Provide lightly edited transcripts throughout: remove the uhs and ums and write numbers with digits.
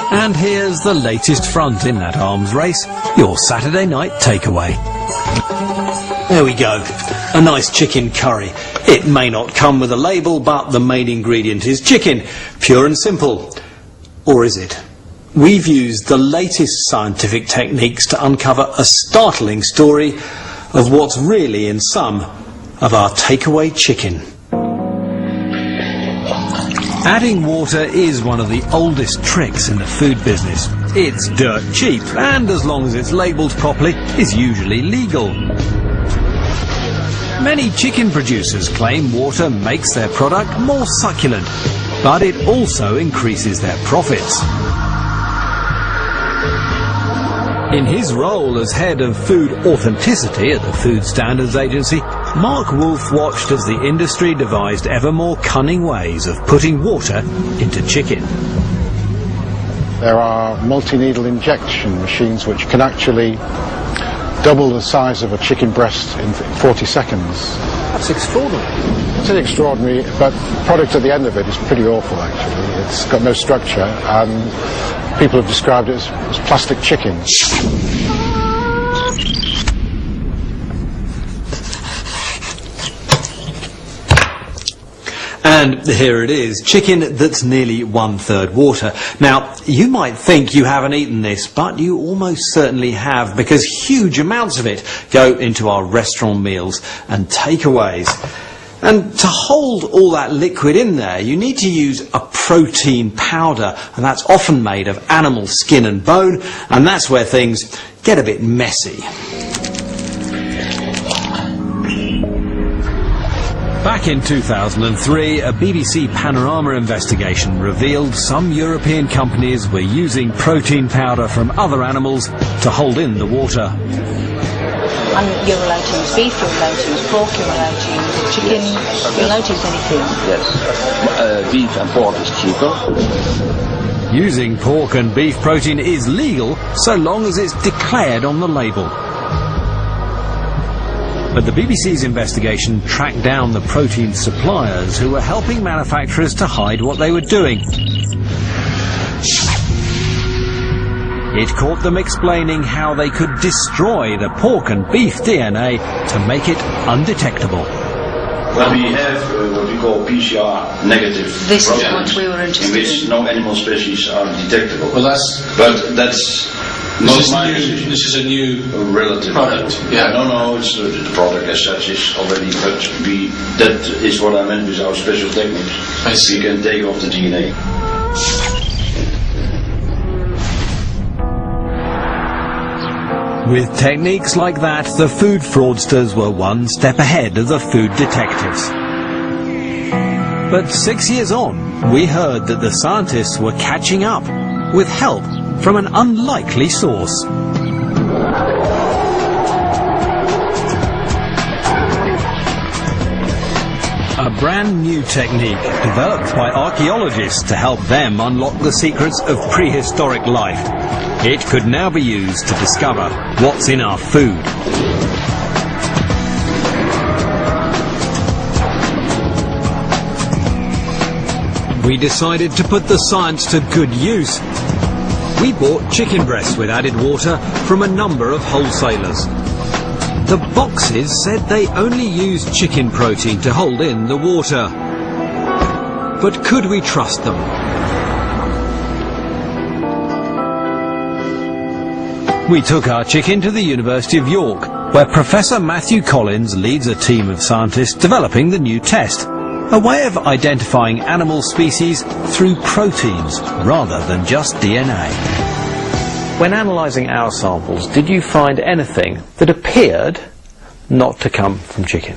And here's the latest front in that arms race, your Saturday night takeaway. There we go, a nice chicken curry. It may not come with a label, but the main ingredient is chicken, pure and simple. Or is it? We've used the latest scientific techniques to uncover a startling story of what's really in some of our takeaway chicken. Adding water is one of the oldest tricks in the food business. It's dirt cheap, and as long as it's labelled properly, is usually legal. Many chicken producers claim water makes their product more succulent, but it also increases their profits. In his role as head of food authenticity at the Food Standards Agency, Mark Wolf watched as the industry devised ever more cunning ways of putting water into chicken. There are multi-needle injection machines which can actually double the size of a chicken breast in 40 seconds. That's extraordinary. It's extraordinary, but the product at the end of it is pretty awful actually. It's got no structure and people have described it as plastic chicken. And here it is, chicken that's nearly 1/3 water. Now, you might think you haven't eaten this, but you almost certainly have, because huge amounts of it go into our restaurant meals and takeaways. And to hold all that liquid in there, you need to use a protein powder, and that's often made of animal skin and bone, and that's where things get a bit messy. Back in 2003, a BBC Panorama investigation revealed some European companies were using protein powder from other animals to hold in the water. And you're allowed to use beef, you're allowed to use pork, you're allowed to use chicken, you're allowed to use anything. Yes, beef and pork is cheaper. Using pork and beef protein is legal so long as it's declared on the label. But the BBC's investigation tracked down the protein suppliers who were helping manufacturers to hide what they were doing. It caught them explaining how they could destroy the pork and beef DNA to make it undetectable. Well, we have what we call PCR negative This is proteins, what we were interested in which no animal species are detectable. Well, that's not my decision. This is a new relative product. Yeah. No, it's the product as such is already, but that is what I meant with our special techniques. I see. We can take off the DNA. With techniques like that, the food fraudsters were one step ahead of the food detectives. But 6 years on, we heard that the scientists were catching up, with help from an unlikely source. A brand new technique developed by archaeologists to help them unlock the secrets of prehistoric life. It could now be used to discover what's in our food. We decided to put the science to good use. We bought chicken breasts with added water from a number of wholesalers. The boxes said they only used chicken protein to hold in the water. But could we trust them? We took our chicken to the University of York, where Professor Matthew Collins leads a team of scientists developing the new test, a way of identifying animal species through proteins rather than just DNA. When analysing our samples, did you find anything that appeared not to come from chicken?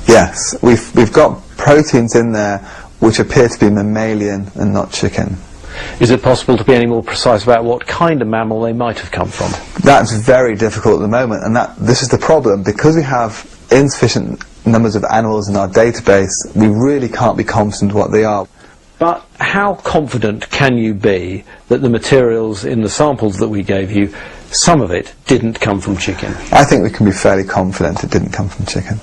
Yes, we've got proteins in there which appear to be mammalian and not chicken. Is it possible to be any more precise about what kind of mammal they might have come from? That's very difficult at the moment, and this is the problem. Because we have insufficient numbers of animals in our database, we really can't be confident what they are. But how confident can you be that the materials in the samples that we gave you, some of it didn't come from chicken? I think we can be fairly confident it didn't come from chicken.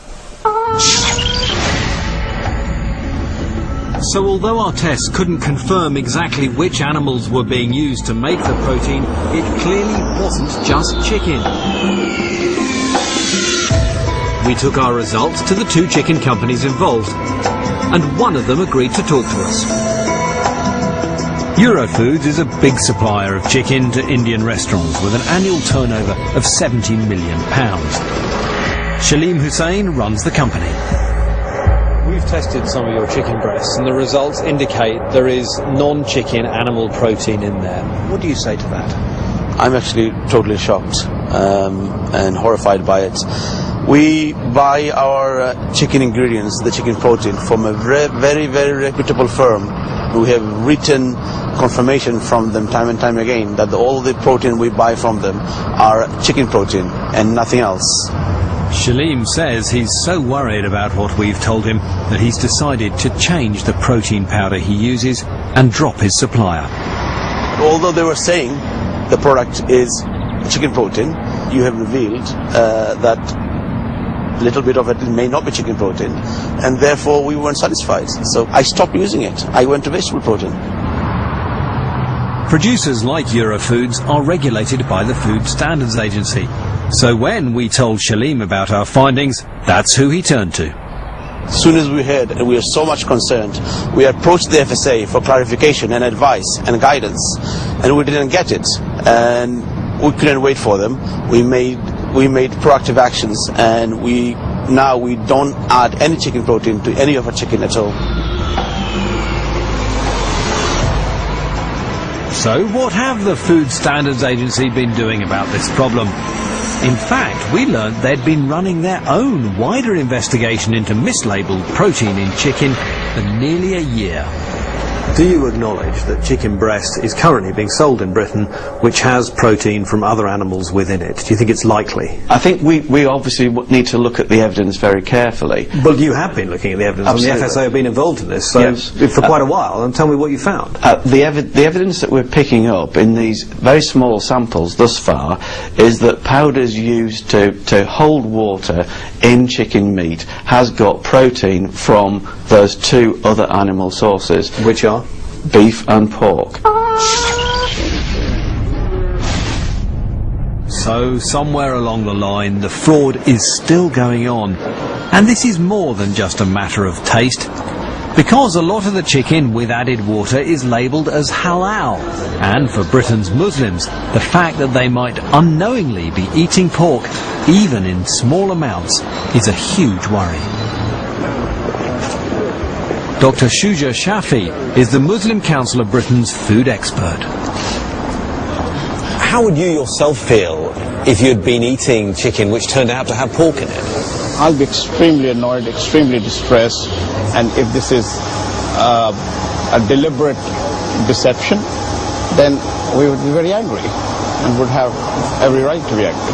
So although our tests couldn't confirm exactly which animals were being used to make the protein, it clearly wasn't just chicken. We took our results to the 2 chicken companies involved, and one of them agreed to talk to us. Eurofoods is a big supplier of chicken to Indian restaurants with an annual turnover of £70 million. Shaleem Hussain runs the company. We've tested some of your chicken breasts and the results indicate there is non-chicken animal protein in there. What do you say to that? I'm actually totally shocked and horrified by it. We buy our chicken ingredients, the chicken protein, from a very, very reputable firm. We have written confirmation from them time and time again that all the protein we buy from them are chicken protein and nothing else. Shaleem says he's so worried about what we've told him that he's decided to change the protein powder he uses and drop his supplier. Although they were saying the product is chicken protein, you have revealed that a little bit of it may not be chicken protein, and therefore we weren't satisfied. So I stopped using it. I went to vegetable protein. Producers like Eurofoods are regulated by the Food Standards Agency. So when we told Shaleem about our findings, that's who he turned to. As soon as we heard, and we were so much concerned, we approached the FSA for clarification and advice and guidance, and we didn't get it. And we couldn't wait for them. We made proactive actions, and now we don't add any chicken protein to any of our chicken at all. So what have the Food Standards Agency been doing about this problem? In fact, we learned they'd been running their own wider investigation into mislabeled protein in chicken for nearly a year. Do you acknowledge that chicken breast is currently being sold in Britain which has protein from other animals within it? Do you think it's likely? I think we obviously need to look at the evidence very carefully. Well, you have been looking at the evidence. Absolutely. And the FSA have been involved in this for quite a while. And tell me what you found. The evidence that we're picking up in these very small samples thus far is that powders used to hold water in chicken meat has got protein from those 2 other animal sources. Which are? Beef and pork. So somewhere along the line the fraud is still going on, and this is more than just a matter of taste, because a lot of the chicken with added water is labelled as halal, and for Britain's Muslims the fact that they might unknowingly be eating pork even in small amounts is a huge worry. Dr. Shuja Shafi is the Muslim Council of Britain's food expert. How would you yourself feel if you'd been eating chicken which turned out to have pork in it? I'll be extremely annoyed, extremely distressed, and if this is a deliberate deception, then we would be very angry and would have every right to be angry.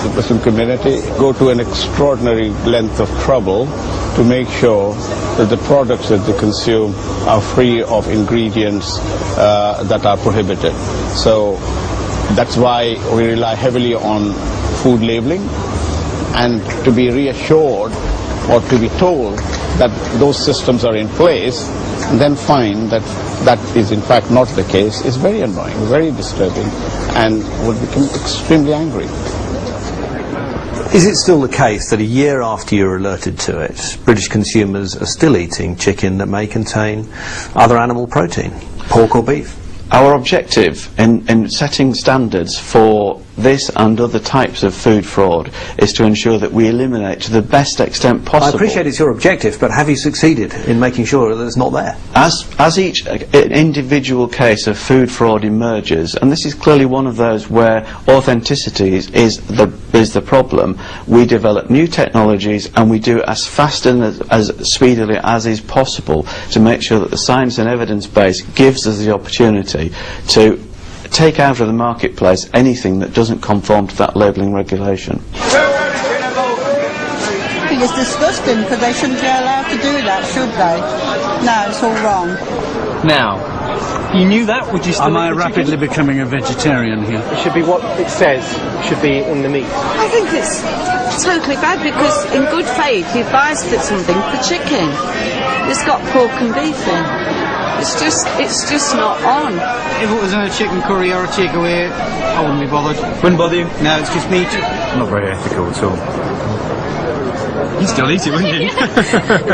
The Muslim community go to an extraordinary length of trouble to make sure that the products that they consume are free of ingredients that are prohibited. So that's why we rely heavily on food labeling, and to be reassured or to be told that those systems are in place and then find that that is in fact not the case is very annoying, very disturbing, and would become extremely angry. Is it still the case that a year after you're alerted to it, British consumers are still eating chicken that may contain other animal protein, pork or beef? Our objective in setting standards for this and other types of food fraud is to ensure that we eliminate to the best extent possible. I appreciate it's your objective, but have you succeeded in making sure that it's not there? As each individual case of food fraud emerges, and this is clearly one of those where authenticity is the problem, we develop new technologies and we do it as fast and as speedily as is possible to make sure that the science and evidence base gives us the opportunity to take out of the marketplace anything that doesn't conform to that labelling regulation. I think it's disgusting because they shouldn't be allowed to do that, should they? No, it's all wrong. Now, You knew that? Would you still Am eat I the rapidly chicken? becoming a vegetarian here? It should be what it says should be in the meat. I think it's totally bad because in good faith you buy something for chicken. It's got pork and beef in. It's just not on. If it was a chicken curry or a takeaway, I wouldn't be bothered. Wouldn't bother you? No, it's just meat. Not very ethical at all. You'd still eat it, wouldn't you?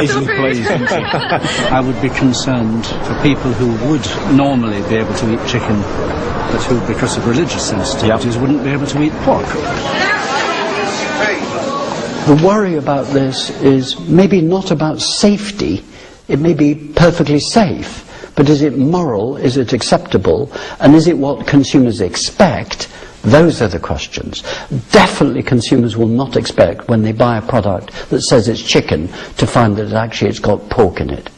Isn't pleased, isn't he? I would be concerned for people who would normally be able to eat chicken, but who, because of religious sensitivities, wouldn't be able to eat pork. The worry about this is maybe not about safety. It may be perfectly safe, but is it moral? Is it acceptable? And is it what consumers expect? Those are the questions. Definitely consumers will not expect when they buy a product that says it's chicken to find that actually it's got pork in it.